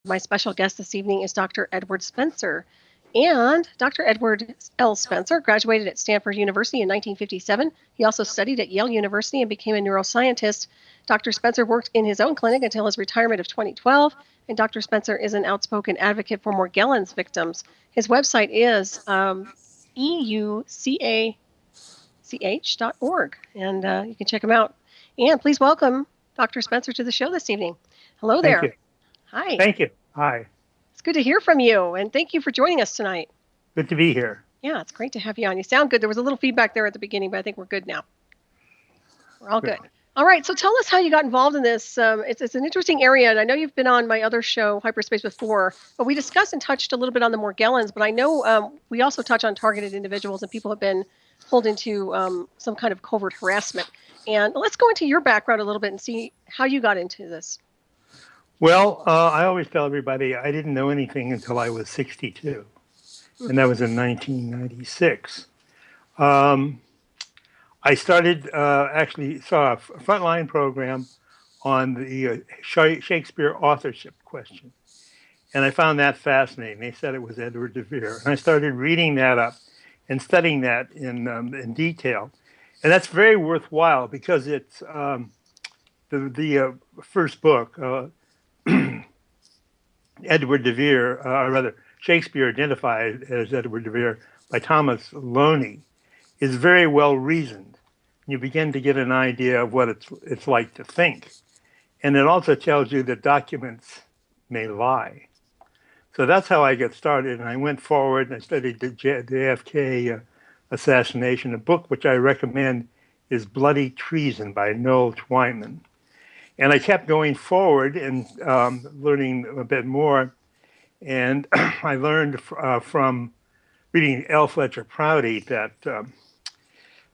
My special guest this evening is Dr. Edward Spencer. And Dr. Edward L. Spencer graduated at Stanford University in 1957. He also studied at Yale University and became a neuroscientist. Dr. Spencer worked in his own clinic until his retirement of 2012. And Dr. Spencer is an outspoken advocate for Morgellons victims. His website is eucach.org, and you can check him out. And please welcome Dr. Spencer to the show this evening. Hello Thank there. you. Hi. Thank you. Hi. It's good to hear from you, and thank you for joining us tonight. Good to be here. Yeah, it's great to have you on. You sound good. There was a little feedback there at the beginning, but I think we're good now. We're all good. All right, so tell us how you got involved in this. It's an interesting area, and I know you've been on my other show, Hyperspace, before, but we discussed and touched a little bit on the Morgellons, but I know we also touch on targeted individuals, and people have been pulled into some kind of covert harassment. And let's go into your background a little bit and see how you got into this. Well, I always tell everybody I didn't know anything until I was 62, and that was in 1996. I started actually saw a frontline program on the Shakespeare authorship question, and I found that fascinating. They said it was Edward de Vere, and I started reading that up and studying that in detail, and that's very worthwhile because it's the first book. Edward de Vere, or rather Shakespeare identified as Edward de Vere by Thomas Loney, is very well reasoned. You begin to get an idea of what it's like to think. And it also tells you that documents may lie. So that's how I got started. And I went forward and I studied the JFK assassination. A book which I recommend is Bloody Treason by Noel Twyman. And I kept going forward and learning a bit more. And I learned from reading L. Fletcher Prouty that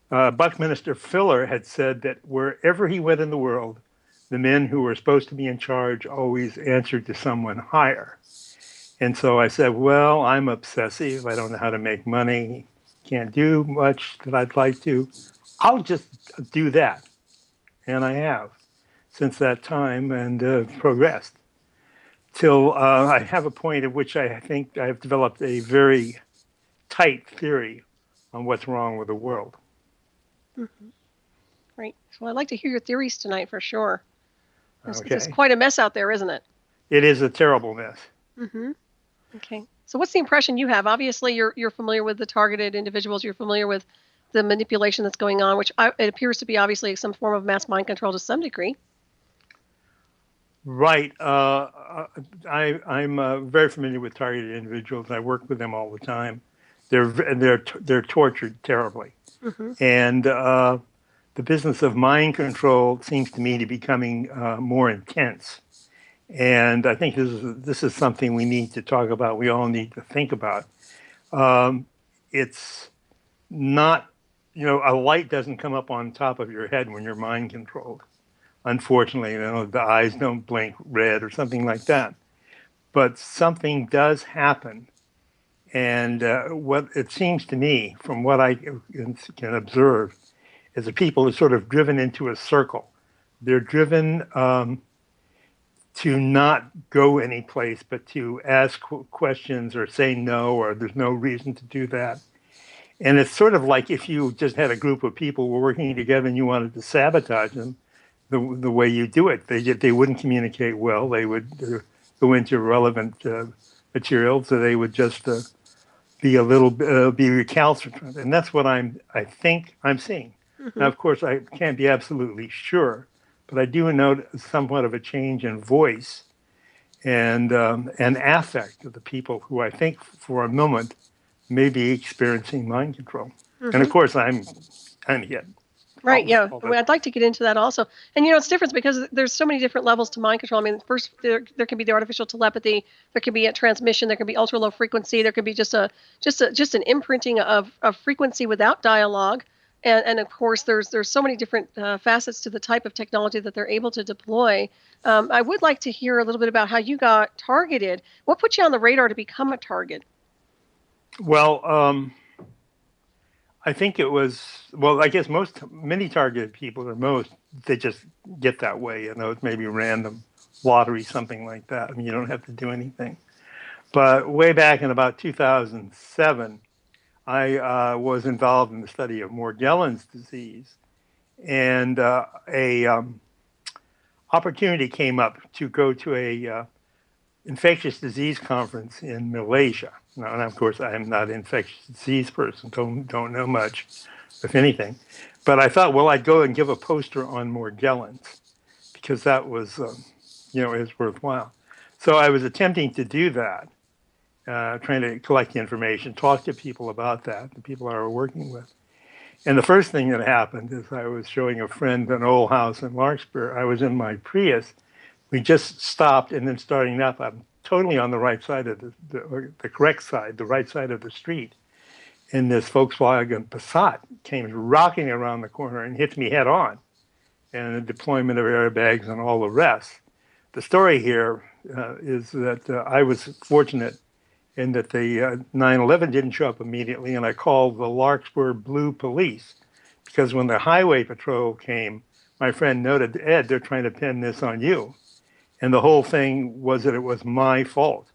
Buckminster Fuller had said that wherever he went in the world, the men who were supposed to be in charge always answered to someone higher. And so I said, well, I'm obsessive. I don't know how to make money. Can't do much that I'd like to. I'll just do that. And I have since that time and progressed till I have a point at which I think I've developed a very tight theory on what's wrong with the world. Mm-hmm. Right. Well, I'd like to hear your theories tonight for sure. Okay. It's quite a mess out there, isn't it? It is a terrible mess. Mm-hmm. Okay. So what's the impression you have? Obviously, you're familiar with the targeted individuals. You're familiar with the manipulation that's going on, which it appears to be obviously some form of mass mind control to some degree. Right. I'm very familiar with targeted individuals. I work with them all the time. They're tortured terribly, Mm-hmm. and the business of mind control seems to me to be becoming more intense. And I think this is something we need to talk about. We all need to think about. It's not, a light doesn't come up on top of your head when you're mind controlled. Unfortunately, the eyes don't blink red or something like that. But something does happen. And what it seems to me, from what I can observe, is that people are sort of driven into a circle. They're driven to not go any place, but to ask questions or say no, or there's no reason to do that. And it's sort of like if you just had a group of people who were working together and you wanted to sabotage them, the way you do it. They wouldn't communicate well. They would go into irrelevant material, so they would just be a little be recalcitrant, and that's what I think I'm seeing. Mm-hmm. Now, of course, I can't be absolutely sure, but I do note somewhat of a change in voice and affect of the people who I think, for a moment, may be experiencing mind control. Mm-hmm. And of course, I'm hit. Right, yeah. I'd like to get into that also. And it's different because there's so many different levels to mind control. I mean, first there can be the artificial telepathy, there can be a transmission, there can be ultra low frequency, there can be just an imprinting of frequency without dialogue. And of course there's so many different facets to the type of technology that they're able to deploy. I would like to hear a little bit about how you got targeted. What put you on the radar to become a target? Well, I think it was, well, I guess many targeted people, they just get that way, it's maybe random lottery, something like that. I mean, you don't have to do anything. But way back in about 2007, I was involved in the study of Morgellons disease, and a opportunity came up to go to a infectious disease conference in Malaysia. Now, and of course, I'm not an infectious disease person, don't know much, if anything. But I thought, well, I'd go and give a poster on Morgellons because that was, it was worthwhile. So I was attempting to do that, trying to collect the information, talk to people about that, the people I were working with. And the first thing that happened is I was showing a friend an old house in Larkspur. I was in my Prius. We just stopped and then starting up. I'm totally on the right side of the correct side, the right side of the street. And this Volkswagen Passat came rocking around the corner and hit me head on. And the deployment of airbags and all the rest. The story here is that I was fortunate in that the 9/11 didn't show up immediately, and I called the Larkspur Blue Police because when the highway patrol came, my friend noted, Ed, they're trying to pin this on you. And the whole thing was that it was my fault.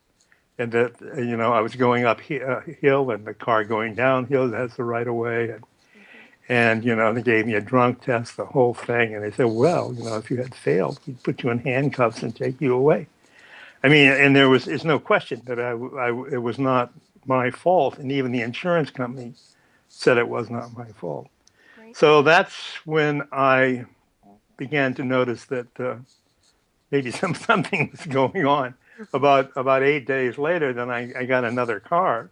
And that, I was going up hill and the car going downhill has the right of way. And they gave me a drunk test, the whole thing. And they said, well, if you had failed, we'd put you in handcuffs and take you away. I mean, and there's no question that it was not my fault. And even the insurance company said it was not my fault. Right. So that's when I began to notice that maybe something was going on. About 8 days later, then I got another car,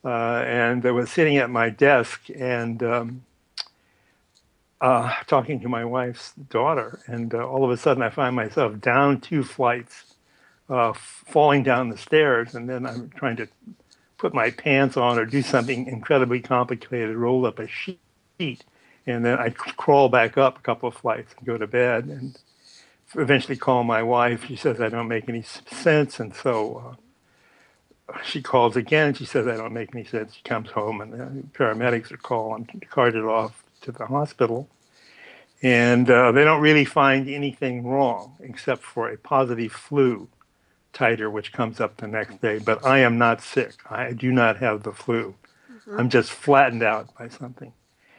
and I was sitting at my desk and talking to my wife's daughter, and all of a sudden I find myself down 2 flights, falling down the stairs, and then I'm trying to put my pants on or do something incredibly complicated, roll up a sheet, and then I crawl back up a couple of flights and go to bed, and eventually call my wife. She says I don't make any sense, and so she calls again. She says I don't make any sense. She comes home, and the paramedics are called and carted off to the hospital, and they don't really find anything wrong except for a positive flu titer, which comes up the next day. But I am not sick. I do not have the flu. Mm-hmm. I'm just flattened out by something.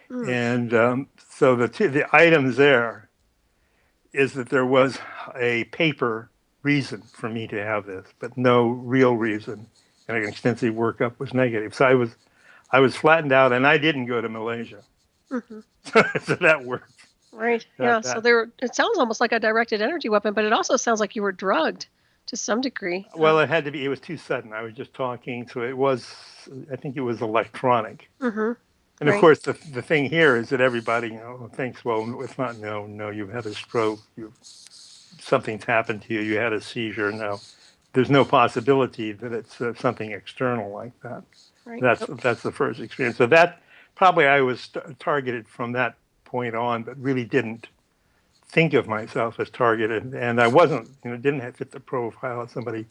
Mm. And so the items there is that there was a paper reason for me to have this, but no real reason, and an extensive workup was negative. So I was flattened out, and I didn't go to Malaysia. Mm-hmm. So that worked. Right. Yeah. So it sounds almost like a directed energy weapon, but it also sounds like you were drugged to some degree. Well, it had to be. It was too sudden. I was just talking, so I think it was electronic. Mm-hmm. And of course, the thing here is that everybody, thinks, well, it's not, no, you've had a stroke, something's happened to you, you had a seizure. No, there's no possibility that it's something external like that. Right. That's the first experience. So that probably I was targeted from that point on, but really didn't think of myself as targeted, and I wasn't, didn't fit the profile of somebody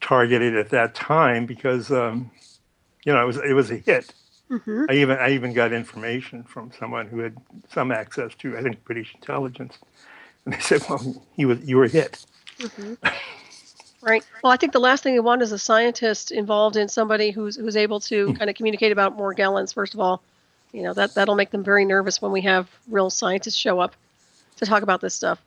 targeted at that time because, it was a hit. Mm-hmm. I even got information from someone who had some access to, I think, British intelligence, and they said, "Well, you were hit." Mm-hmm. Right. Well, I think the last thing you want is a scientist involved in somebody who's able to kind of communicate about Morgellons. First of all, that'll make them very nervous when we have real scientists show up to talk about this stuff.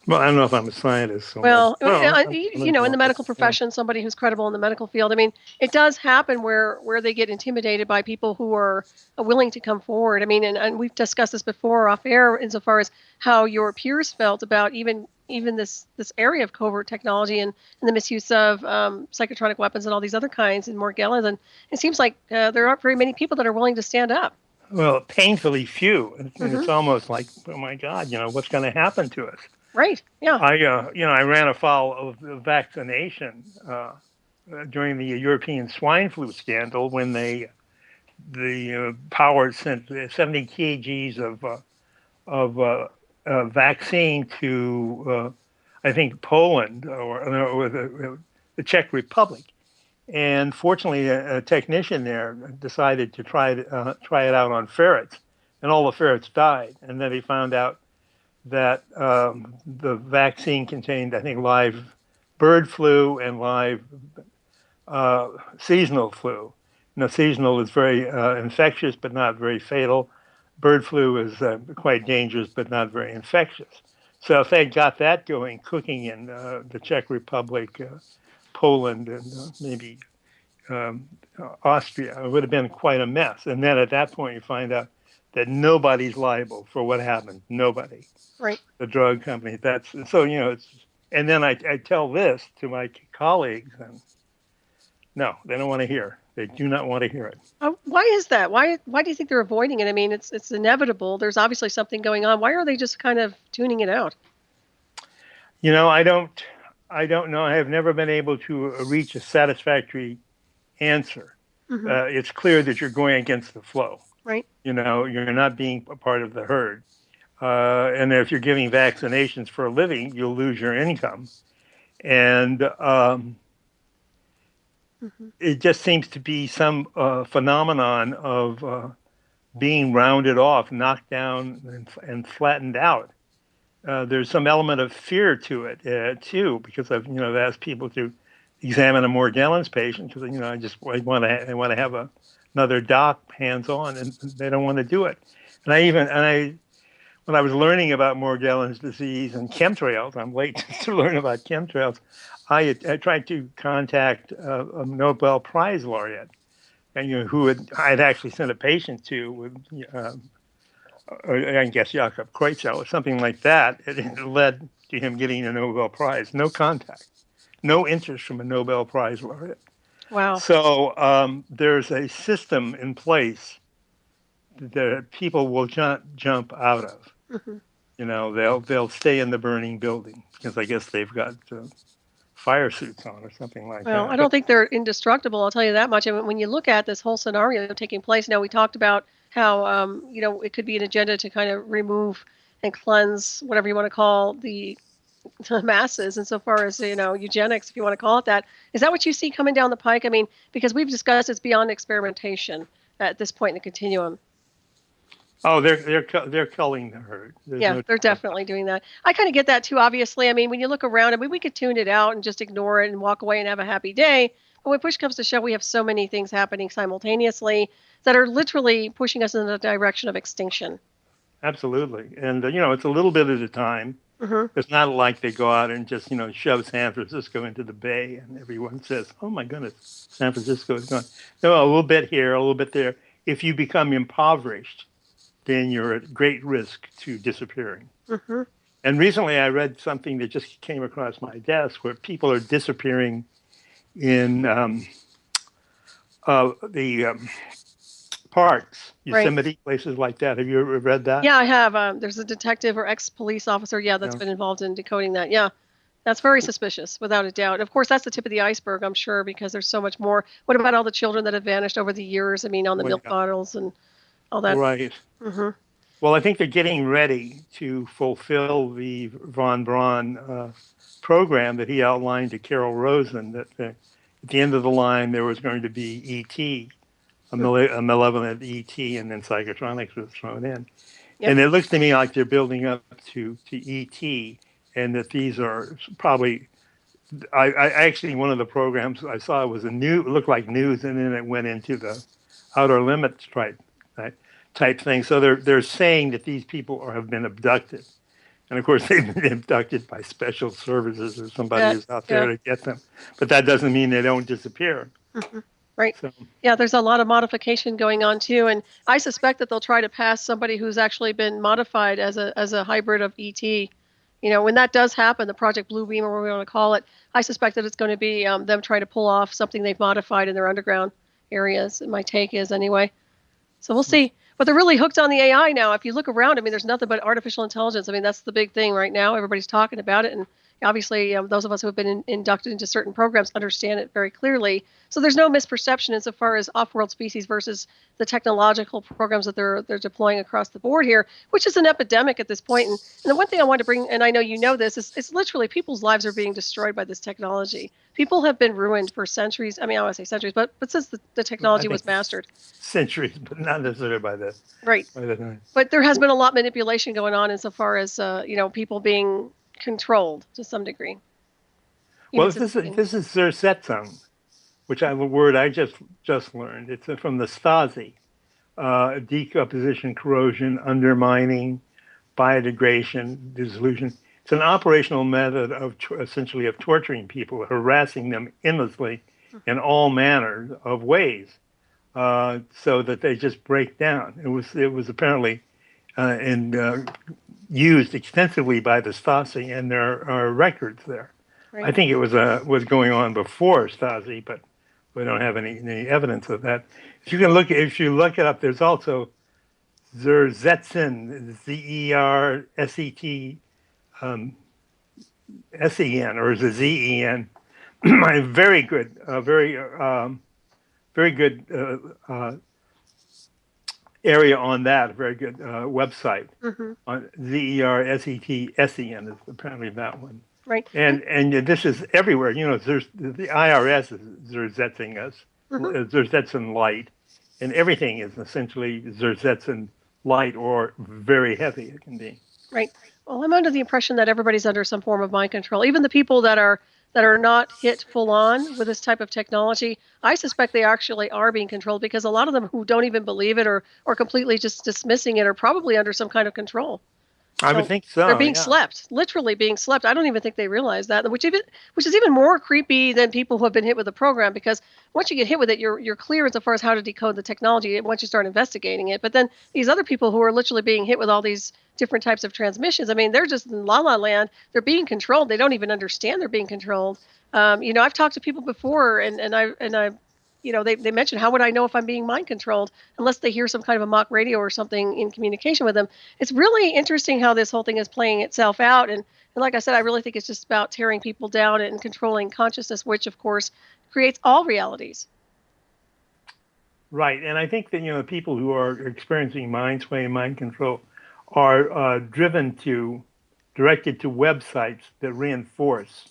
Well, I don't know if I'm a scientist. So well, in the medical profession, somebody who's credible in the medical field. I mean, it does happen where they get intimidated by people who are willing to come forward. I mean, and we've discussed this before off air insofar as how your peers felt about even this area of covert technology and the misuse of psychotronic weapons and all these other kinds and Morgellons. And it seems like there aren't very many people that are willing to stand up. Well, painfully few. And it's almost like, oh, my God, what's going to happen to us? Right. Yeah. I ran afoul of vaccination during the European swine flu scandal when the power sent 70 kgs of vaccine to I think Poland or the Czech Republic, and fortunately a technician there decided to try it out on ferrets, and all the ferrets died, and then they found out that the vaccine contained, I think, live bird flu and live seasonal flu. Seasonal is very infectious, but not very fatal. Bird flu is quite dangerous, but not very infectious. So if they got that going, cooking in the Czech Republic, Poland, and maybe Austria, it would have been quite a mess. And then at that point, you find out that nobody's liable for what happened. Nobody. Right. The drug company. That's so. It's. And then I tell this to my colleagues, and no, they don't want to hear. They do not want to hear it. Why is that? Why do you think they're avoiding it? I mean, it's inevitable. There's obviously something going on. Why are they just kind of tuning it out? I don't know. I have never been able to reach a satisfactory answer. Mm-hmm. It's clear that you're going against the flow. Right. You're not being a part of the herd. And if you're giving vaccinations for a living, you'll lose your income. And it just seems to be some phenomenon of being rounded off, knocked down, and flattened out. There's some element of fear to it too, because I've asked people to examine a Morgellons patient because I want to have another doc hands on, and they don't want to do it. And when I was learning about Morgellons disease and chemtrails, I'm late to learn about chemtrails. I tried to contact a Nobel Prize laureate, and who I had actually sent a patient to with. I guess Jakob Kreutzfeldt or something like that. It led to him getting a Nobel Prize. No contact, no interest from a Nobel Prize laureate. Wow. So there's a system in place that people will jump out of. Mm-hmm. They'll stay in the burning building because I guess they've got fire suits on or something like that. Well, I don't think they're indestructible. I'll tell you that much. And when you look at this whole scenario taking place, now we talked about how it could be an agenda to kind of remove and cleanse whatever you want to call the masses, insofar as eugenics, if you want to call it that. Is that what you see coming down the pike? I mean, because we've discussed it's beyond experimentation at this point in the continuum. Oh, they're culling the herd. They're definitely doing that. I kind of get that too. Obviously, I mean, when you look around, I mean, we could tune it out and just ignore it and walk away and have a happy day. But when push comes to shove, we have so many things happening simultaneously that are literally pushing us in the direction of extinction. Absolutely. And, it's a little bit at a time. Mm-hmm. It's not like they go out and just, shove San Francisco into the bay and everyone says, oh, my goodness, San Francisco is gone. No, a little bit here, a little bit there. If you become impoverished, then you're at great risk to disappearing. Mm-hmm. And recently I read something that just came across my desk where people are disappearing in the parks, Yosemite, right. Places like that. Have you ever read that? Yeah, I have. There's a detective or ex-police officer, that's been involved in decoding that. Yeah, that's very suspicious, without a doubt. Of course, that's the tip of the iceberg, I'm sure, because there's so much more. What about all the children that have vanished over the years? I mean, on the milk bottles and all that. Right. Mm-hmm. Well, I think they're getting ready to fulfill the von Braun program that he outlined to Carol Rosen, that at the end of the line there was going to be E.T., a malevolent E.T., and then psychotronics was thrown in. Yep. And it looks to me like they're building up to E.T., and that these are probably, I actually, one of the programs I saw was it looked like news, and then it went into the outer limits type thing. So they're saying that these people have been abducted. And of course, they've been abducted by special services or somebody who's out there to get them. But that doesn't mean they don't disappear. Mm-hmm. Right. So. Yeah, there's a lot of modification going on too. And I suspect that they'll try to pass somebody who's actually been modified as a hybrid of ET. When that does happen, the Project Blue Beam, or whatever we want to call it, I suspect that it's going to be them trying to pull off something they've modified in their underground areas. My take is anyway. So we'll see. But they're really hooked on the AI now. If you look around, I mean, there's nothing but artificial intelligence. I mean, that's the big thing right now. Everybody's talking about it, and Obviously, those of us who have been inducted into certain programs understand it very clearly. So there's no misperception insofar as off-world species versus the technological programs that they're deploying across the board here, which is an epidemic at this point. And the one thing I want to bring, and I know you know this, is it's literally people's lives are being destroyed by this technology. People have been ruined for centuries. I mean, I want to say centuries, but since the technology was mastered. Centuries, but not necessarily by the right. But there has been a lot of manipulation going on insofar as people being controlled to some degree. Well, this is Zersetzung, which a word I just learned. It's from the Stasi, decomposition, corrosion, undermining, biodegradation, dissolution. It's an operational method of essentially of torturing people, harassing them endlessly in all manner of ways, so that they just break down. It was apparently used extensively by the Stasi, and there are records there. Right. I think it was going on before Stasi, but we don't have any evidence of that. If you look it up, there's also Zersetzen, Zerset. SEN, or is it ZEN? Very good, very good area on that. Very good website on Zerset SEN is apparently that one. Right. And this is everywhere. There's the IRS is Zersetzing us, Zersetzen light, and everything is essentially Zersetzen light or very heavy. It can be. Right. Well, I'm under the impression that everybody's under some form of mind control. Even the people that are not hit full on with this type of technology, I suspect they actually are being controlled, because a lot of them who don't even believe it or completely just dismissing it are probably under some kind of control. I would think so. They're being slept, literally being slept. I don't even think they realize that, which is even more creepy than people who have been hit with the program, because once you get hit with it, you're clear as far as how to decode the technology once you start investigating it. But then these other people who are literally being hit with all these different types of transmissions, I mean, they're just in la-la land. They're being controlled. They don't even understand they're being controlled. I've talked to people before, and they mention, how would I know if I'm being mind controlled unless they hear some kind of a mock radio or something in communication with them? It's really interesting how this whole thing is playing itself out. And like I said, I really think it's just about tearing people down and controlling consciousness, which, of course, creates all realities. Right. And I think that, people who are experiencing mind sway and mind control are directed to websites that reinforce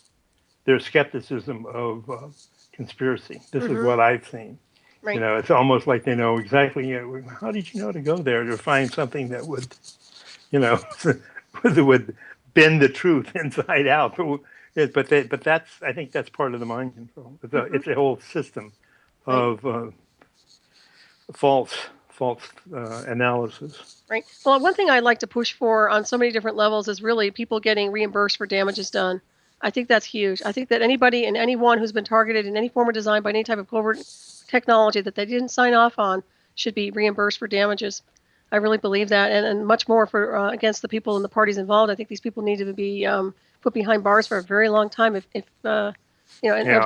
their skepticism of conspiracy. This is what I've seen. Right. It's almost like they know exactly, how did you know to go there to find something that would, that would bend the truth inside out. But I think that's part of the mind control. It's a whole system of false analysis. Right. Well, one thing I'd like to push for on so many different levels is really people getting reimbursed for damages done. I think that's huge. I think that anybody and anyone who's been targeted in any form or design by any type of covert technology that they didn't sign off on should be reimbursed for damages. I really believe that, and much more for against the people and the parties involved. I think these people need to be put behind bars for a very long time. And of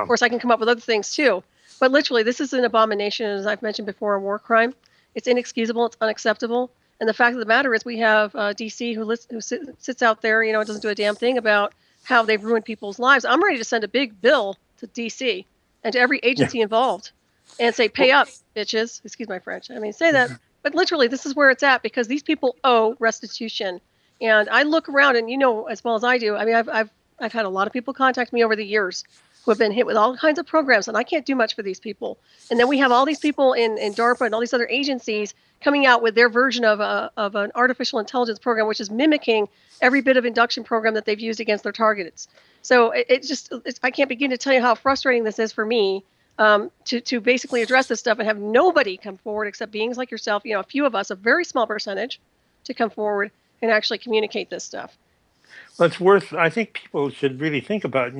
course I can come up with other things too. But literally, this is an abomination, as I've mentioned before, a war crime. It's inexcusable. It's unacceptable. And the fact of the matter is, we have DC who sits out there, and doesn't do a damn thing about how they've ruined people's lives. I'm ready to send a big bill to DC and to every agency involved and say, pay up, bitches. Excuse my French. I mean, say that. But literally, this is where it's at, because these people owe restitution. And I look around, and as well as I do, I mean, I've had a lot of people contact me over the years who have been hit with all kinds of programs, and I can't do much for these people. And then we have all these people in DARPA and all these other agencies coming out with their version of an artificial intelligence program, which is mimicking every bit of induction program that they've used against their targets. So I can't begin to tell you how frustrating this is for me, to basically address this stuff and have nobody come forward except beings like yourself, a few of us, a very small percentage, to come forward and actually communicate this stuff. Well, I think people should really think about,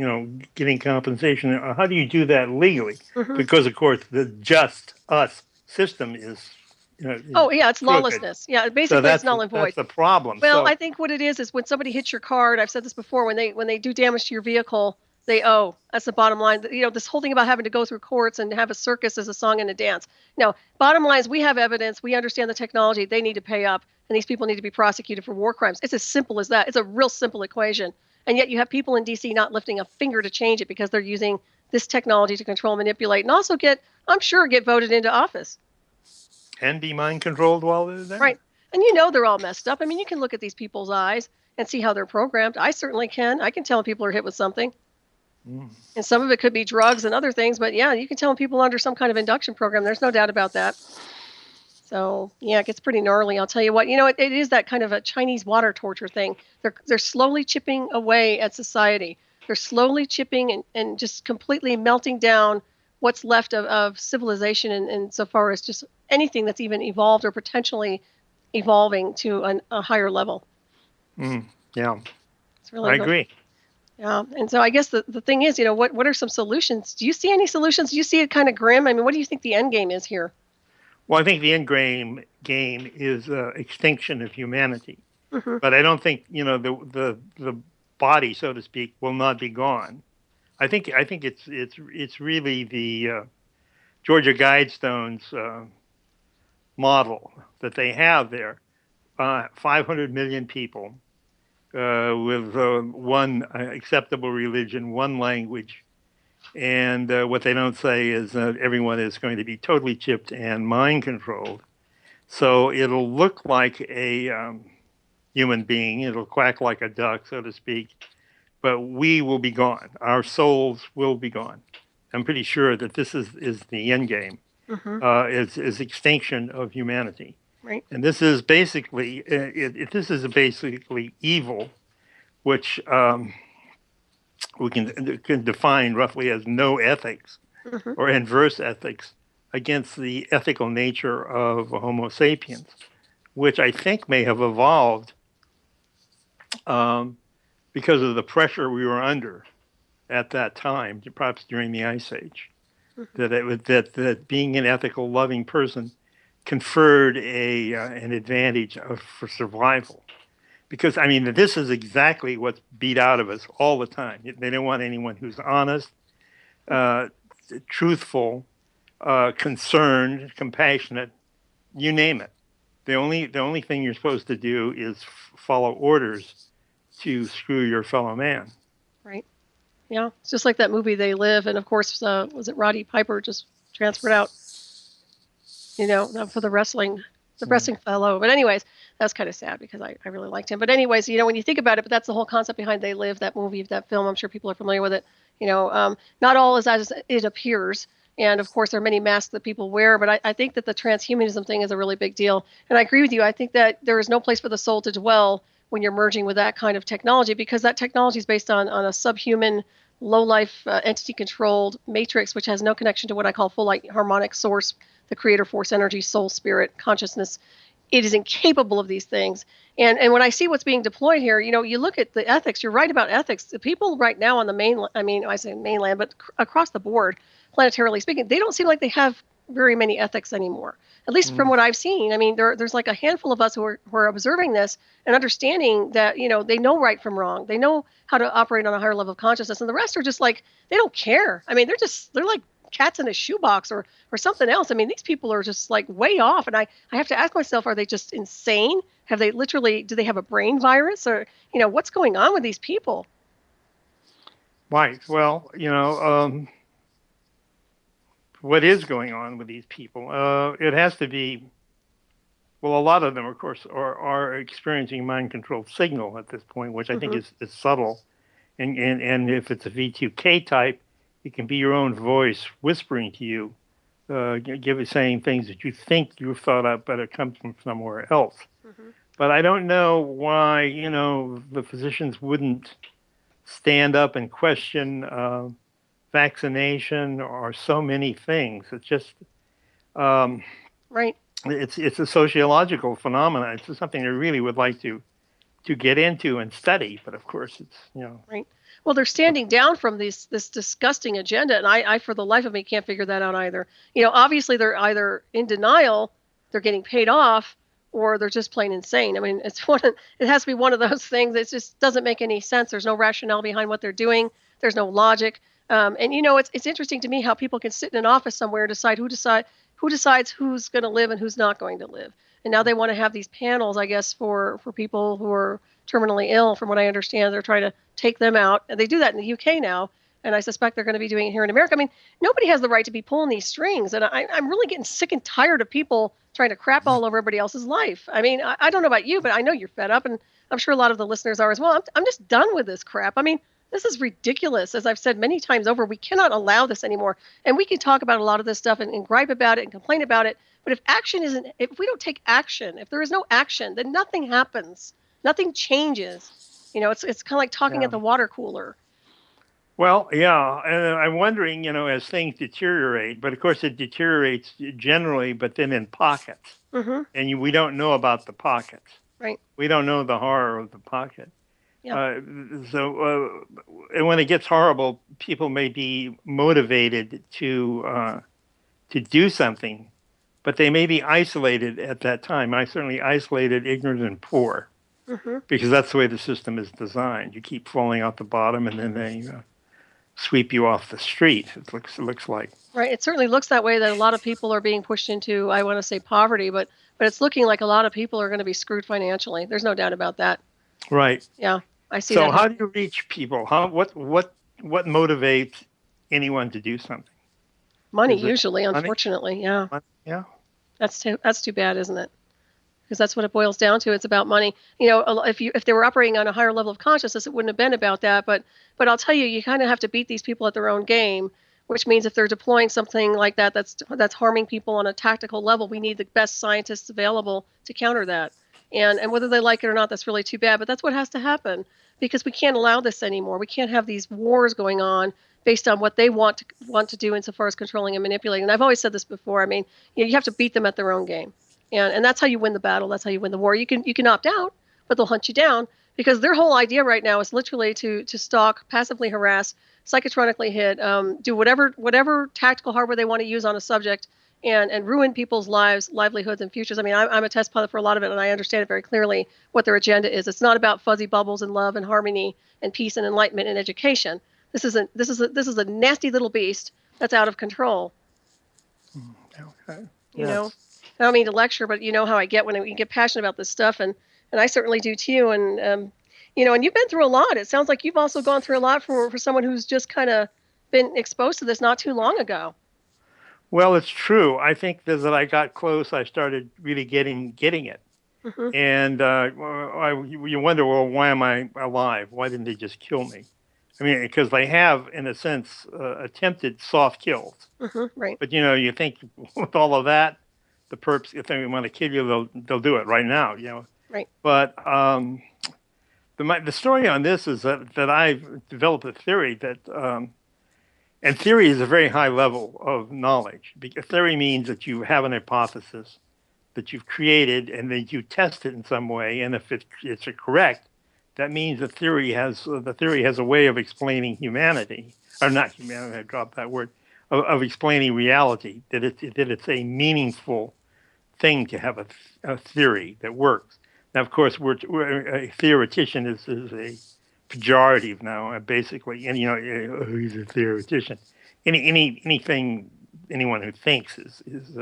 getting compensation. How do you do that legally? Because, of course, the just us system is, it's lawlessness. Yeah, basically, so it's null and void. That's the problem. Well, I think what it is when somebody hits your card, I've said this before, when they do damage to your vehicle, they owe. That's the bottom line. This whole thing about having to go through courts and have a circus as a song and a dance. No, bottom line is we have evidence. We understand the technology. They need to pay up, and these people need to be prosecuted for war crimes. It's as simple as that. It's a real simple equation. And yet you have people in DC not lifting a finger to change it because they're using this technology to control, manipulate, and also I'm sure, get voted into office. And be mind controlled while they're there. Right. And they're all messed up. I mean, you can look at these people's eyes and see how they're programmed. I certainly can. I can tell when people are hit with something. And some of it could be drugs and other things, but yeah, you can tell when people are under some kind of induction program. There's no doubt about that. So yeah, it gets pretty gnarly. I'll tell you what, it is that kind of a Chinese water torture thing. They're slowly chipping away at society. They're slowly chipping and just completely melting down what's left of civilization, and so far as just anything that's even evolved or potentially evolving to a higher level. Yeah, it's really I agree. Yeah, and so I guess the thing is, what are some solutions? Do you see any solutions? Do you see it kind of grim? I mean, what do you think the end game is here? Well, I think the end game is extinction of humanity, but I don't think the body, so to speak, will not be gone. I think it's really the Georgia Guidestone's model that they have there. 500 million people with one acceptable religion, one language, and what they don't say is that everyone is going to be totally chipped and mind controlled. So it'll look like a human being, it'll quack like a duck, so to speak, but we will be gone. Our souls will be gone. I'm pretty sure that this is the end game, is extinction of humanity. Right. And this is basically evil, which we can define roughly as no ethics or adverse ethics against the ethical nature of Homo sapiens, which I think may have evolved because of the pressure we were under at that time, perhaps during the Ice Age, that being an ethical, loving person conferred an advantage for survival. Because, I mean, this is exactly what's beat out of us all the time. They don't want anyone who's honest, truthful, concerned, compassionate, you name it. The only thing you're supposed to do is follow orders to screw your fellow man. Right. Yeah. It's just like that movie They Live. And of course, was it Roddy Piper just transferred out, for the wrestling fellow. But anyways, that's kind of sad because I really liked him. But anyways, when you think about it, but that's the whole concept behind They Live, that movie, that film. I'm sure people are familiar with it. Not all is as it appears. And of course, there are many masks that people wear, but I think that the transhumanism thing is a really big deal. And I agree with you. I think that there is no place for the soul to dwell when you're merging with that kind of technology, because that technology is based on a subhuman, low-life, entity-controlled matrix, which has no connection to what I call full light harmonic source, the creator force, energy, soul, spirit, consciousness. It is incapable of these things. And when I see what's being deployed here, you look at the ethics. You're right about ethics. The people right now on the mainland, I say mainland, but across the board, planetarily speaking, they don't seem like they have very many ethics anymore. At least from what I've seen. I mean, there's like a handful of us who are observing this and understanding that, they know right from wrong. They know how to operate on a higher level of consciousness. And the rest are just like, they don't care. I mean, they're like cats in a shoebox or something else. I mean, these people are just like way off. And I have to ask myself, are they just insane? Do they have a brain virus, or, what's going on with these people? Right. Well, what is going on with these people? It has to be, well, a lot of them, of course, are experiencing mind-controlled signal at this point, which I think is subtle. And if it's a V2K type, it can be your own voice whispering to you, saying things that you think you've thought out, but it comes from somewhere else. But I don't know why, the physicians wouldn't stand up and question vaccination or so many things. It's just right. It's a sociological phenomenon. It's something I really would like to get into and study, but of course it's right. Well, they're standing down from this disgusting agenda, and I for the life of me can't figure that out either. Obviously they're either in denial, they're getting paid off, or they're just plain insane. I mean, it has to be one of those things. It just doesn't make any sense. There's no rationale behind what they're doing. There's no logic. And it's interesting to me how people can sit in an office somewhere and decide who decides who's going to live and who's not going to live. And now they want to have these panels, I guess, for people who are terminally ill. From what I understand, they're trying to take them out, and they do that in the UK now. And I suspect they're going to be doing it here in America. I mean, nobody has the right to be pulling these strings, and I'm really getting sick and tired of people trying to crap all over everybody else's life. I mean, I don't know about you, but I know you're fed up, and I'm sure a lot of the listeners are as well. I'm just done with this crap. I mean, this is ridiculous. As I've said many times over, we cannot allow this anymore. And we can talk about a lot of this stuff and gripe about it and complain about it. But if we don't take action, if there is no action, then nothing happens. Nothing changes. It's kind of like talking at the water cooler. Well, yeah, and I'm wondering, as things deteriorate, but of course it deteriorates generally, but then in pockets. Mm-hmm. And we don't know about the pockets. Right. We don't know the horror of the pocket. Yeah. And when it gets horrible, people may be motivated to do something, but they may be isolated at that time. I certainly isolated ignorant and poor, because that's the way the system is designed. You keep falling out the bottom, and then they sweep you off the street. It looks like. Right. It certainly looks that way, that a lot of people are being pushed into, I want to say, poverty, but it's looking like a lot of people are going to be screwed financially. There's no doubt about that. Right. Yeah, I see that. So how do you reach people? What motivates anyone to do something? Money, usually, unfortunately. Yeah. Yeah. That's too bad, isn't it? Because that's what it boils down to. It's about money. If they were operating on a higher level of consciousness, it wouldn't have been about that. But I'll tell you, you kind of have to beat these people at their own game, which means if they're deploying something like that that's harming people on a tactical level, we need the best scientists available to counter that. And whether they like it or not, that's really too bad. But that's what has to happen, because we can't allow this anymore. We can't have these wars going on based on what they want to do insofar as controlling and manipulating. And I've always said this before. I mean, you have to beat them at their own game. And that's how you win the battle. That's how you win the war. You can opt out, but they'll hunt you down, because their whole idea right now is literally to stalk, passively harass, psychotronically hit, do whatever tactical hardware they want to use on a subject, and ruin people's lives, livelihoods, and futures. I mean, I'm a test pilot for a lot of it, and I understand it very clearly what their agenda is. It's not about fuzzy bubbles and love and harmony and peace and enlightenment and education. This is a nasty little beast that's out of control. Okay. You know. I don't mean to lecture, but you know how I get when you get passionate about this stuff, and I certainly do too. And and you've been through a lot. It sounds like you've also gone through a lot for someone who's just kind of been exposed to this not too long ago. Well, it's true. I think that as I got close, I started really getting it. And you wonder, well, why am I alive? Why didn't they just kill me? I mean, because they have, in a sense, attempted soft kills. Right. But you think with all of that, the perps, if they want to kill you, they'll do it right now. Right. But the story on this is that I've developed a theory that, and theory is a very high level of knowledge. Because theory means that you have an hypothesis that you've created, and then you test it in some way. And if it's correct, that means the theory has a way of explaining humanity, or not humanity. I dropped that word. Of explaining reality, that it's a meaningful thing to have a theory that works. Now, of course, a theoretician is a pejorative now, basically. And he's a theoretician. Anything anyone who thinks is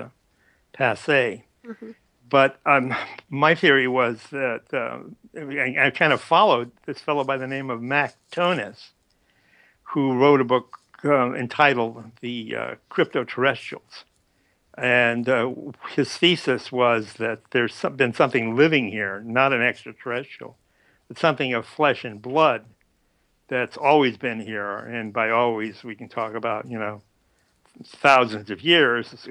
passé. But my theory was that I kind of followed this fellow by the name of Mac Tonis, who wrote a book entitled The Crypto-Terrestrials. And his thesis was that there's been something living here, not an extraterrestrial, but something of flesh and blood that's always been here. And by always, we can talk about, thousands of years,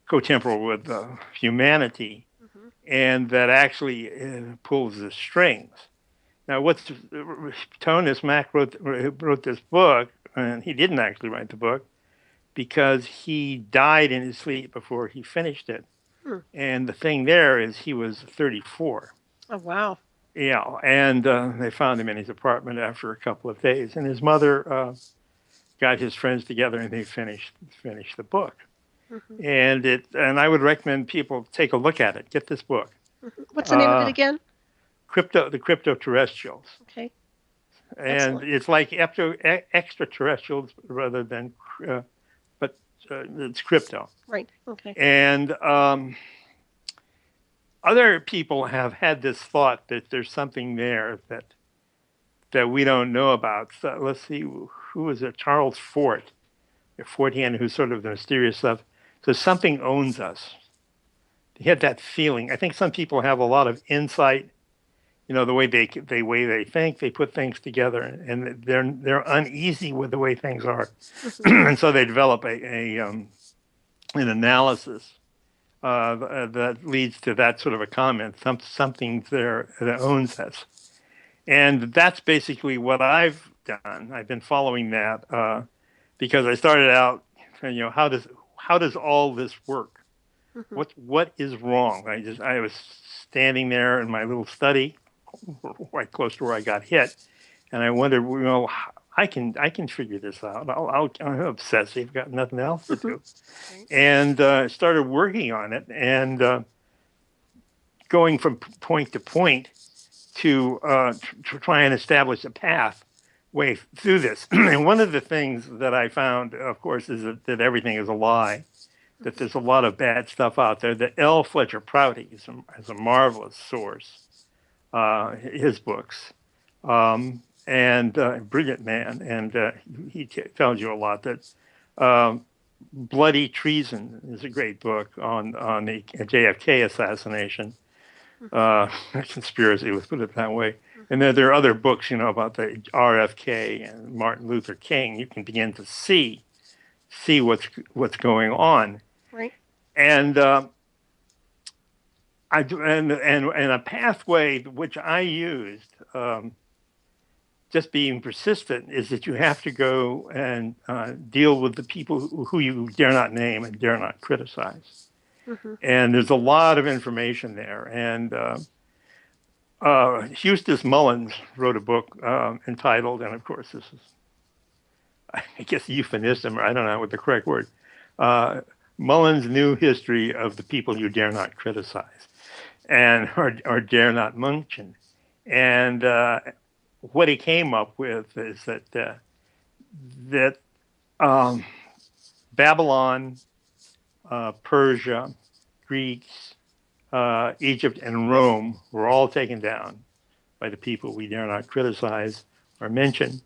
co-temporal with humanity, and that actually pulls the strings. Now, Mac wrote this book, and he didn't actually write the book because he died in his sleep before he finished it. And the thing there is he was 34. Oh, wow. Yeah, and they found him in his apartment after a couple of days. And his mother got his friends together, and they finished the book. And I would recommend people take a look at it. Get this book. What's the name of it again? The Crypto-Terrestrials. Okay. And Excellent. it's like extraterrestrials rather than, but it's crypto. Right. Okay. And other people have had this thought that there's something there that we don't know about. So let's see, who was it? Charles Fortian, who's sort of the mysterious stuff. So something owns us. He had that feeling. I think some people have a lot of insight. The way they think, they put things together, and they're uneasy with the way things are, and so they develop an analysis that leads to that sort of a comment. Something there that owns us, and that's basically what I've done. I've been following that because I started out, how does all this work? What is wrong? I was standing there in my little study, right close to where I got hit, and I wondered, I can figure this out. I'm obsessive, got nothing else to do, and started working on it and going from point to point to try and establish a pathway through this. And one of the things that I found, of course, is that everything is a lie. That there's a lot of bad stuff out there. That L. Fletcher Prouty is a marvelous source. His books, and brilliant man, and he tells you a lot. That Bloody Treason is a great book on the JFK assassination, conspiracy, let's put it that way. And then there are other books, about the RFK and Martin Luther King. You can begin to see what's going on. Right. And and a pathway which I used, just being persistent, is that you have to go and deal with the people who you dare not name and dare not criticize. And there's a lot of information there. And Eustace Mullins wrote a book entitled, and of course this is, I guess, euphemism, or I don't know what the correct word, Mullins' New History of the People You Dare Not Criticize, and or dare not mention. And what he came up with is that Babylon, Persia, Greeks, Egypt, and Rome were all taken down by the people we dare not criticize or mention.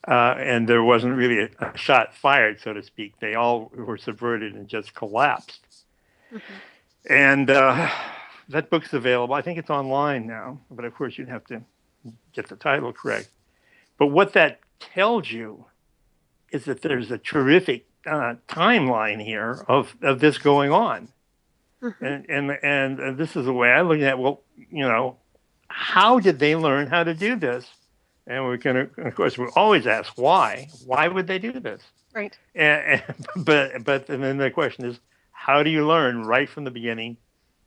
And there wasn't really a shot fired, so to speak. They all were subverted and just collapsed. And that book's available. I think it's online now, but of course you'd have to get the title correct. But what that tells you is that there's a terrific timeline here of this going on. And this is the way I look at it. Well, how did they learn how to do this? And we're going to, of course, we always ask why. Why would they do this? Right. But then the question is, how do you learn right from the beginning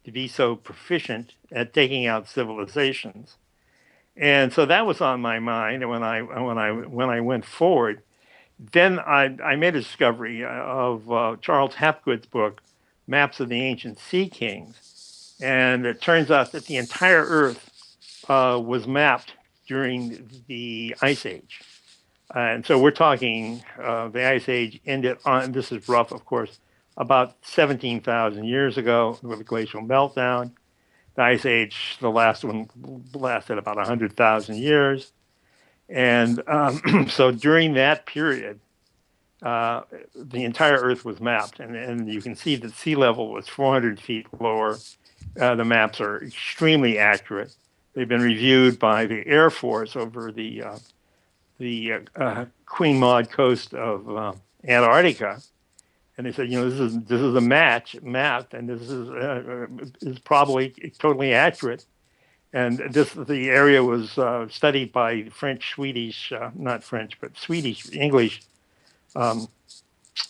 to be so proficient at taking out civilizations? And so that was on my mind. And when I went forward, then I made a discovery of Charles Hapgood's book, Maps of the Ancient Sea Kings. And it turns out that the entire Earth was mapped during the Ice Age. And so we're talking the Ice Age ended on, this is rough, of course, about 17,000 years ago with the glacial meltdown. The Ice Age, the last one, lasted about 100,000 years. And so during that period, the entire Earth was mapped. And you can see that sea level was 400 feet lower. The maps are extremely accurate. They've been reviewed by the Air Force over the Queen Maud coast of Antarctica, and they said, this is a map, and this is probably totally accurate. And the area was studied by French, Swedish, not French, but Swedish, English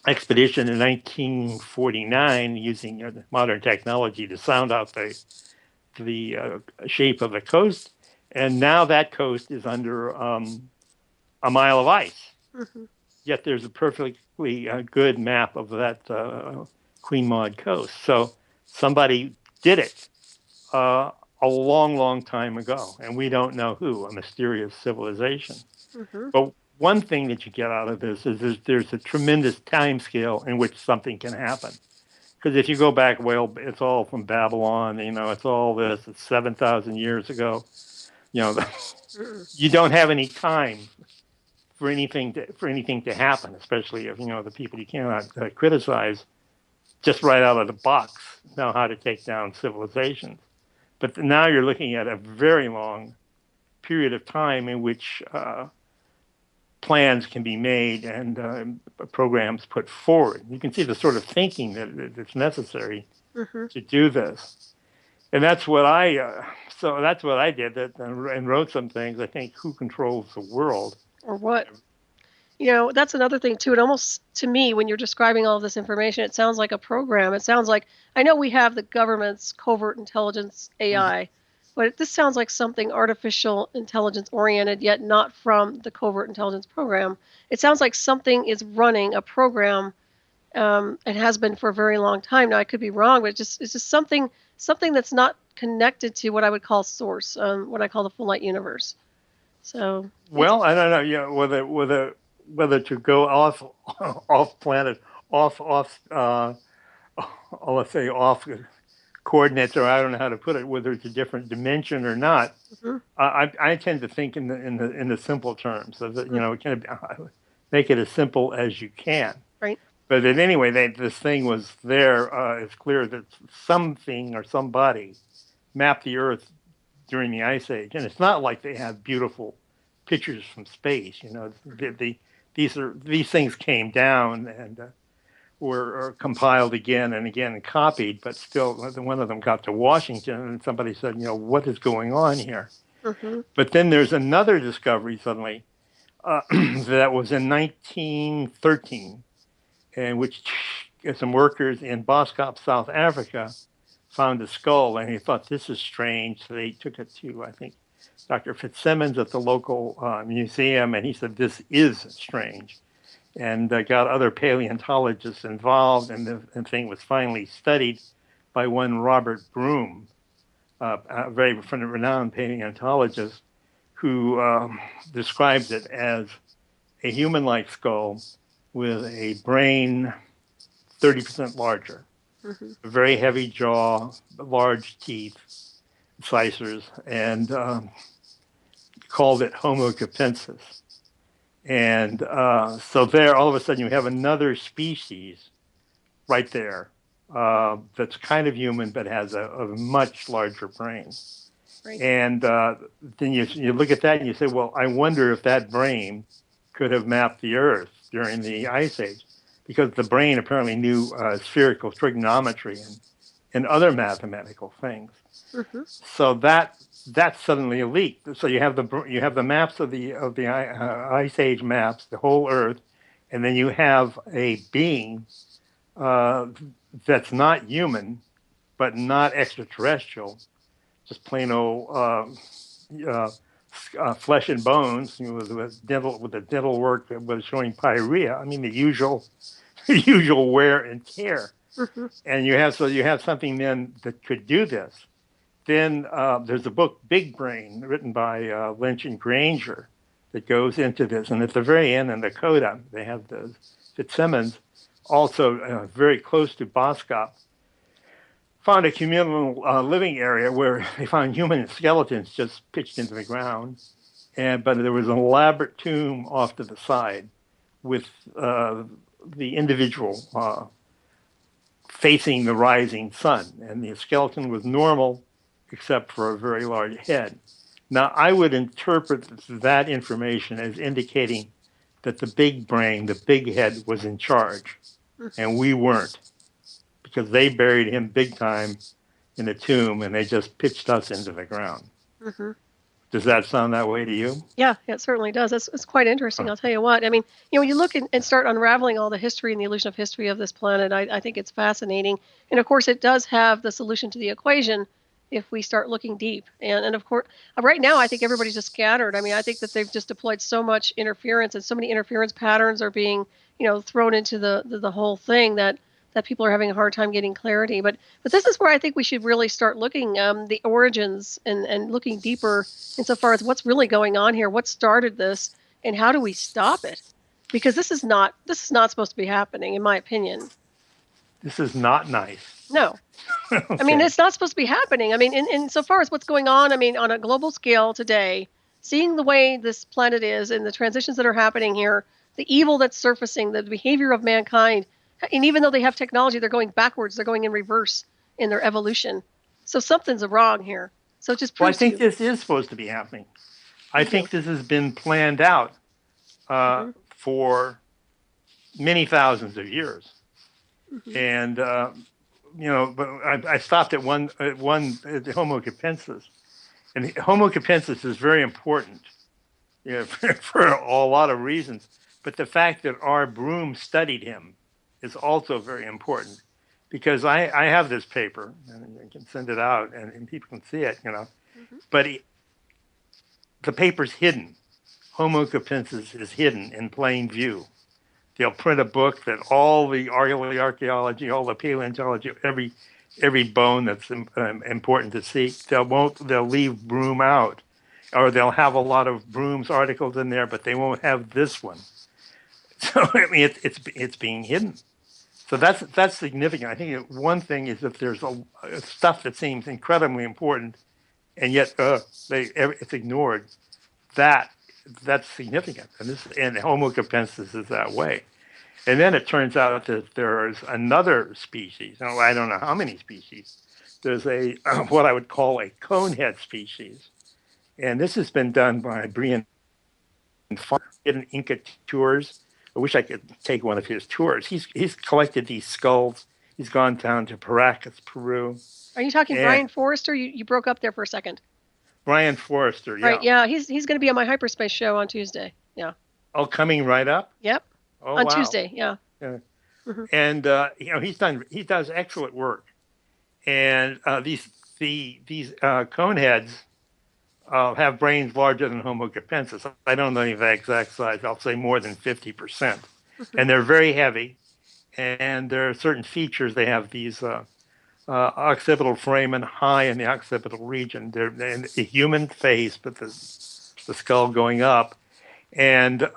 expedition in 1949 using modern technology to sound out the shape of the coast, and now that coast is under a mile of ice. Yet there's a perfectly good map of that Queen Maud coast. So somebody did it a long, long time ago, and we don't know who, a mysterious civilization. But one thing that you get out of this is there's a tremendous time scale in which something can happen. Because if you go back, well, it's all from Babylon. It's all this. It's 7,000 years ago. You know, you don't have any time for anything to happen, especially if the people you cannot criticize just right out of the box know how to take down civilizations. But now you're looking at a very long period of time in which plans can be made and programs put forward. You can see the sort of thinking that's necessary to do this, and that's what I did and wrote some things. I think Who Controls the World, or what? That's another thing too. It almost, to me, when you're describing all of this information, it sounds like a program. It sounds like, I know we have the government's covert intelligence AI, but this sounds like something artificial intelligence oriented, yet not from the covert intelligence program. It sounds like something is running a program, and has been for a very long time now. I could be wrong, but it's just something that's not connected to what I would call source, what I call the full light universe. So, well, I don't know, whether to go off planet, let's say off coordinates, or I don't know how to put it, whether it's a different dimension or not. I tend to think in the simple terms, so that kind of make it as simple as you can. Right. But anyway, this thing was there. It's clear that something or somebody mapped the Earth during the Ice Age, and it's not like they have beautiful pictures from space. These things came down and were compiled again and again and copied, but still, one of them got to Washington, and somebody said, what is going on here? But then there's another discovery suddenly that was in 1913, in which some workers in Boskop, South Africa, found a skull, and he thought, this is strange. So they took it to, I think, Dr. Fitzsimmons at the local museum, and he said, this is strange, and got other paleontologists involved, and the thing was finally studied by one Robert Broom, a very renowned paleontologist, who described it as a human-like skull with a brain 30% larger, a very heavy jaw, large teeth, incisors, and called it Homo capensis. And so there, all of a sudden, you have another species right there that's kind of human, but has a much larger brain. Right. And then you look at that and you say, well, I wonder if that brain could have mapped the Earth during the Ice Age, because the brain apparently knew spherical trigonometry and other mathematical things. So that suddenly leaked. So you have the maps of the Ice Age maps, the whole Earth, and then you have a being that's not human, but not extraterrestrial, just plain old flesh and bones, with the dental work that was showing pyorrhea. I mean, the usual wear and tear. And you have something then that could do this. Then there's a book, Big Brain, written by Lynch and Granger, that goes into this. And at the very end, in the coda, they have the Fitzsimmons, also very close to Boskop, found a communal living area where they found human skeletons just pitched into the ground. But there was an elaborate tomb off to the side with the individual facing the rising sun. And the skeleton was normal, except for a very large head. Now, I would interpret that information as indicating that the big brain, the big head, was in charge, and we weren't, because they buried him big time in a tomb, and they just pitched us into the ground. Does that sound that way to you? Yeah, it certainly does. It's quite interesting. I'll tell you what. I mean, when you look and start unraveling all the history and the illusion of history of this planet, I think it's fascinating. And of course, it does have the solution to the equation if we start looking deep. And of course, right now, I think everybody's just scattered. I mean, I think that they've just deployed so much interference, and so many interference patterns are being, thrown into the whole thing that people are having a hard time getting clarity. But this is where I think we should really start looking the origins and looking deeper insofar as what's really going on here, what started this, and how do we stop it? Because this is not supposed to be happening, in my opinion. This is not nice. No. Okay. I mean, it's not supposed to be happening. I mean, in so far as what's going on, I mean, on a global scale today, seeing the way this planet is and the transitions that are happening here, the evil that's surfacing, the behavior of mankind, and even though they have technology, they're going backwards, they're going in reverse in their evolution. So something's wrong here. So it just Well, I proves think to you. this is supposed to be happening. I You do. think this has been planned out for many thousands of years. And but I stopped at one at the Homo capensis, and Homo capensis is very important, for a lot of reasons. But the fact that our broom studied him is also very important, because I have this paper and I can send it out and people can see it, but the paper's hidden. Homo capensis is hidden in plain view. They'll print a book that all the archaeology, all the paleontology, every bone that's important to see. They'll leave Broom out, or they'll have a lot of Broom's articles in there, but they won't have this one. So I mean, it's being hidden. So that's significant. I think one thing is if there's stuff that seems incredibly important, and yet it's ignored. That's significant, and Homo capensis is that way. And then it turns out that there's another species. Now, I don't know how many species. There's a what I would call a conehead species, and this has been done by Brian Farr in Inca tours. I wish I could take one of his tours. He's collected these skulls. He's gone down to Paracas, Peru. Are you talking Brian Forrester? You broke up there for a second. Brian Forrester, yeah. Right, yeah. He's going to be on my hyperspace show on Tuesday. Yeah. Oh, coming right up? Yep. Oh, on wow. Tuesday, yeah. And he does excellent work. And these coneheads have brains larger than Homo capensis. I don't know the exact size. I'll say more than 50%. And they're very heavy. And there are certain features. They have these occipital foramen high in the occipital region. They're in a human face, but the skull going up. And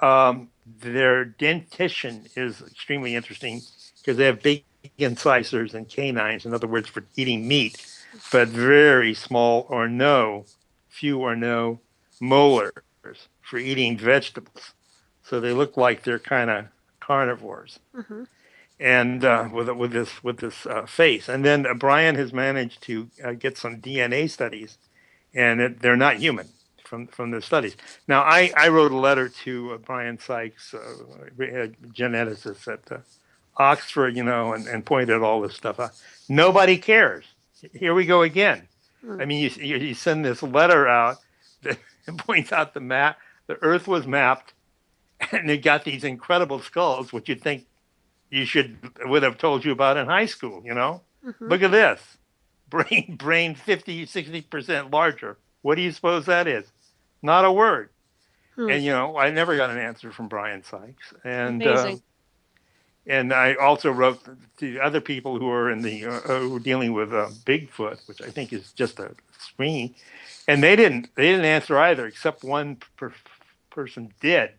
their dentition is extremely interesting because they have big incisors and canines, in other words, for eating meat, but very small or few or no molars for eating vegetables. So they look like they're kind of carnivores. And with this face. And then Brian has managed to get some DNA studies, and they're not human from the studies. Now, I wrote a letter to Brian Sykes, geneticist at Oxford, and pointed all this stuff out. Nobody cares. Here we go again. I mean, you send this letter out that points out the map. The Earth was mapped, and it got these incredible skulls, which you'd think would have told you about in high school. Look at this. Brain 50, 60% larger. What do you suppose that is? Not a word. And I never got an answer from Brian Sykes. And amazing. And I also wrote to other people who are who are dealing with Bigfoot, which I think is just a screen, and they didn't answer either, except one person did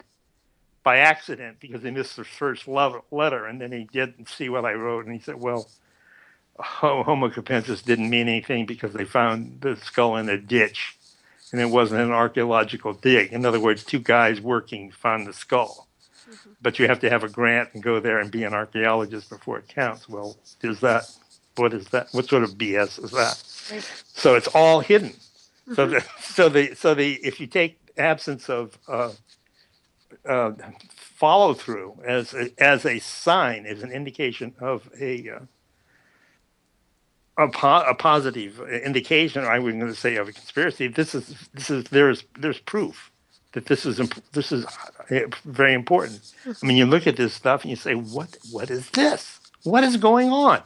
by accident because they missed their first letter, and then he didn't see what I wrote, and he said, "Well, Homo capensis didn't mean anything because they found the skull in a ditch, and it wasn't an archaeological dig. In other words, two guys working found the skull." But you have to have a grant and go there and be an archaeologist before it counts. Well, what is that? What sort of BS is that? Right. So it's all hidden. So if you take absence of follow through as a sign, as an indication of a positive indication, I was going to say of a conspiracy. There's proof that this is very important. I mean, you look at this stuff and you say, what is this? What is going on?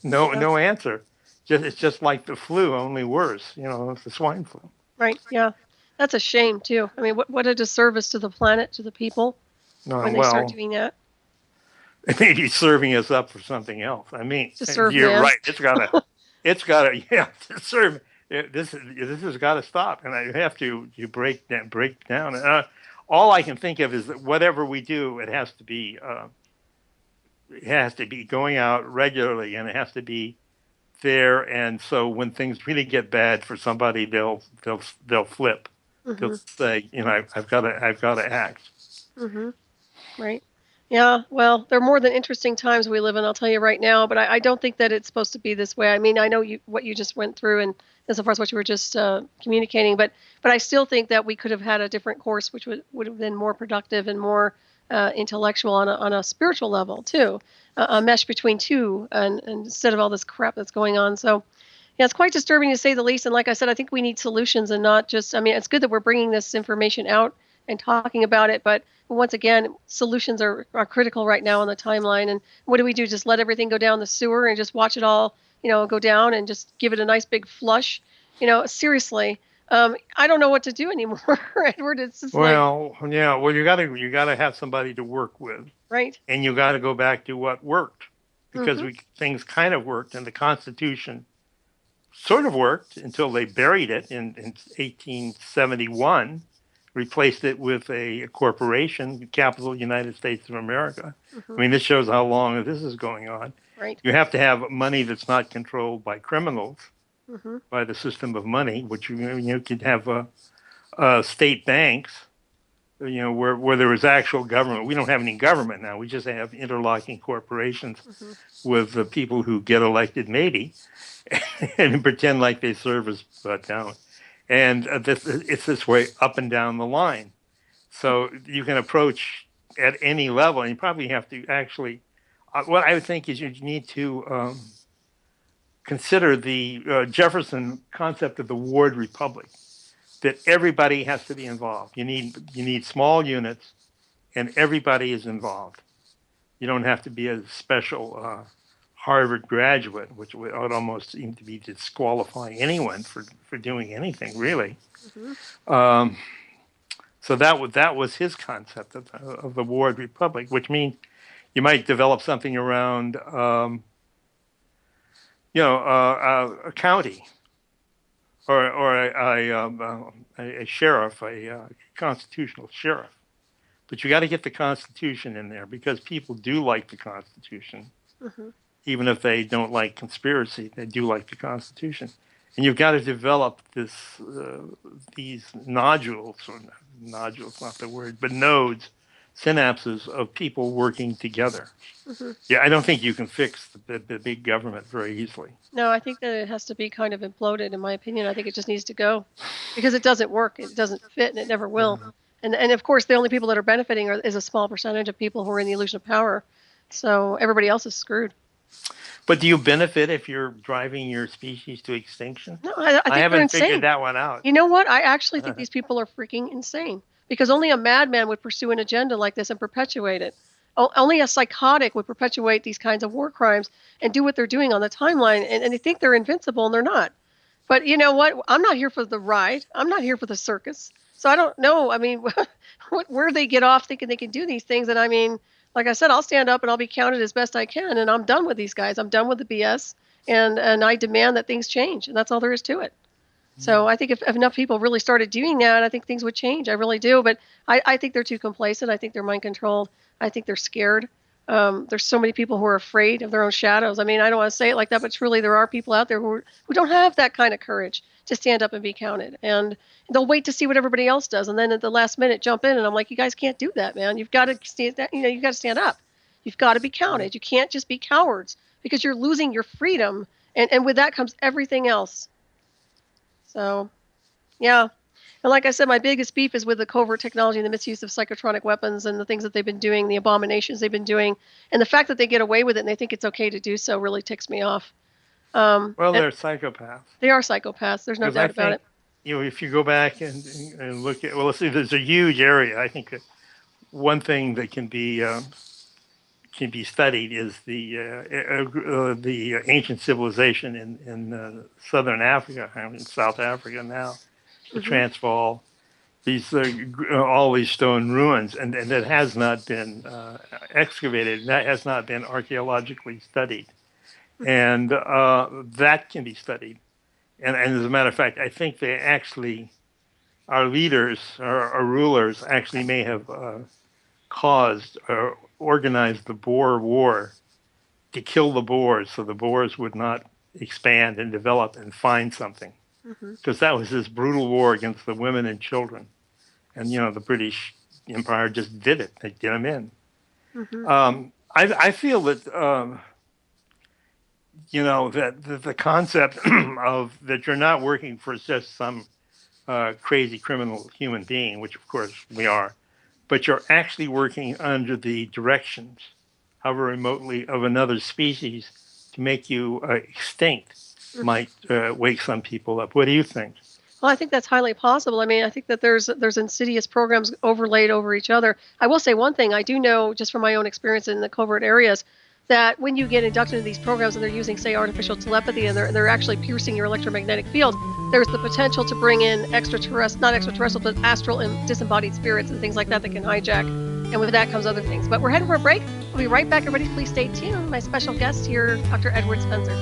No answer. It's just like the flu, only worse. It's the swine flu. Right. Yeah, that's a shame too. I mean, what a disservice to the planet, to the people, when they start doing that. It may be serving us up for something else. I mean, you're right. It's gotta to serve. This has got to stop, and I have to break down. All I can think of is that whatever we do, it has to be has to be going out regularly, and it has to be there. And so when things really get bad for somebody, they'll flip. They'll Mhm. say, I've got to act. Mhm. Right. Yeah. Well, they're more than interesting times we live in. I'll tell you right now. But I don't think that it's supposed to be this way. I mean, I know what you just went through, and as far as what you were just communicating. But I still think that we could have had a different course, which would have been more productive and more intellectual on a spiritual level too. A mesh between two, and instead of all this crap that's going on. So yeah, it's quite disturbing to say the least. And like I said, I think we need solutions and not just, I mean, it's good that we're bringing this information out and talking about it. But once again, solutions are critical right now on the timeline. And what do we do? Just let everything go down the sewer and just watch it all, go down and just give it a nice big flush? Seriously, I don't know what to do anymore, Edward. It's just like, Well, yeah. Well, you gotta have somebody to work with, right. and you got to go back to what worked, because Mm-hmm. things kind of worked, and the Constitution sort of worked until they buried it in 1871, replaced it with a corporation, Capital United States of America. Mm-hmm. I mean, this shows how long this is going on. Right. You have to have money that's not controlled by criminals, Mm-hmm. by the system of money, which you could have state banks, where there was actual government. We don't have any government now. We just have interlocking corporations Mm-hmm. with the people who get elected, maybe, and pretend like they serve us, but don't. And it's this way up and down the line. So you can approach at any level, and you probably have to actually. What I would think is you need to consider the Jefferson concept of the ward republic, that everybody has to be involved. You need small units, and everybody is involved. You don't have to be a special Harvard graduate, which would almost seem to be disqualifying anyone for doing anything really. Mm-hmm. Um, so that was his concept of the ward republic, which means you might develop something around a county, or a sheriff, a constitutional sheriff. But you got to get the Constitution in there, because people do like the Constitution. Mm-hmm. Even if they don't like conspiracy, they do like the Constitution. And you've got to develop these nodules, or nodules, not the word, but nodes, synapses of people working together. Mm-hmm. Yeah, I don't think you can fix the big government very easily. No, I think that it has to be kind of imploded, in my opinion. I think it just needs to go because it doesn't work. It doesn't fit, and it never will. And of course, the only people that are benefiting is a small percentage of people who are in the illusion of power. So everybody else is screwed. But do you benefit if you're driving your species to extinction? No, I I think they're haven't figured insane. that one out. You know what? I actually think these people are freaking insane because only a madman would pursue an agenda like this and perpetuate it. Only a psychotic would perpetuate these kinds of war crimes and do what they're doing on the timeline. And they think they're invincible, and they're not. But you know what? I'm not here for the ride. I'm not here for the circus. So I don't know. I mean, where they get off thinking they can do these things. And I mean, like I said, I'll stand up and I'll be counted as best I can. And I'm done with these guys. I'm done with the BS. And I demand that things change. And that's all there is to it. So I think if enough people really started doing that, I think things would change. I really do. But I think they're too complacent. I think they're mind controlled. I think they're scared. There's so many people who are afraid of their own shadows. I mean, I don't want to say it like that, but truly there are people out there who don't have that kind of courage to stand up and be counted. And they'll wait to see what everybody else does. And then at the last minute jump in. And I'm like, you guys can't do that, man. You've got to stand that, you've got to stand up. You've got to be counted. You can't just be cowards because you're losing your freedom. And with that comes everything else. So, yeah. And like I said, my biggest beef is with the covert technology and the misuse of psychotronic weapons and the things that they've been doing, the abominations they've been doing, and the fact that they get away with it and they think it's okay to do so really ticks me off. Well, they're psychopaths. They are psychopaths. There's no doubt about it. If you go back and look at, well, let's see, there's a huge area. I think that one thing that can be studied is the ancient civilization in southern Africa, in South Africa now, the Transvaal, all these stone ruins, and that has not been excavated. That has not been archaeologically studied, and that can be studied. And as a matter of fact, I think they actually, our leaders, our rulers, actually may have caused organized the Boer War to kill the Boers so the Boers would not expand and develop and find something. Because that was this brutal war against the women and children. And, the British Empire just did it. They did them in. I feel that, that the concept of that you're not working for just some crazy criminal human being, which of course we are, but you're actually working under the directions, however remotely, of another species to make you extinct might wake some people up. What do you think? Well, I think that's highly possible. I mean, I think that there's insidious programs overlaid over each other. I will say one thing. I do know, just from my own experience in the covert areas, that when you get inducted into these programs and they're using, say, artificial telepathy, and they're actually piercing your electromagnetic field, there's the potential to bring in not extraterrestrial, but astral and disembodied spirits and things like that can hijack. And with that comes other things. But we're heading for a break. We'll be right back. Everybody, please stay tuned. My special guest here, Dr. Edward Spencer.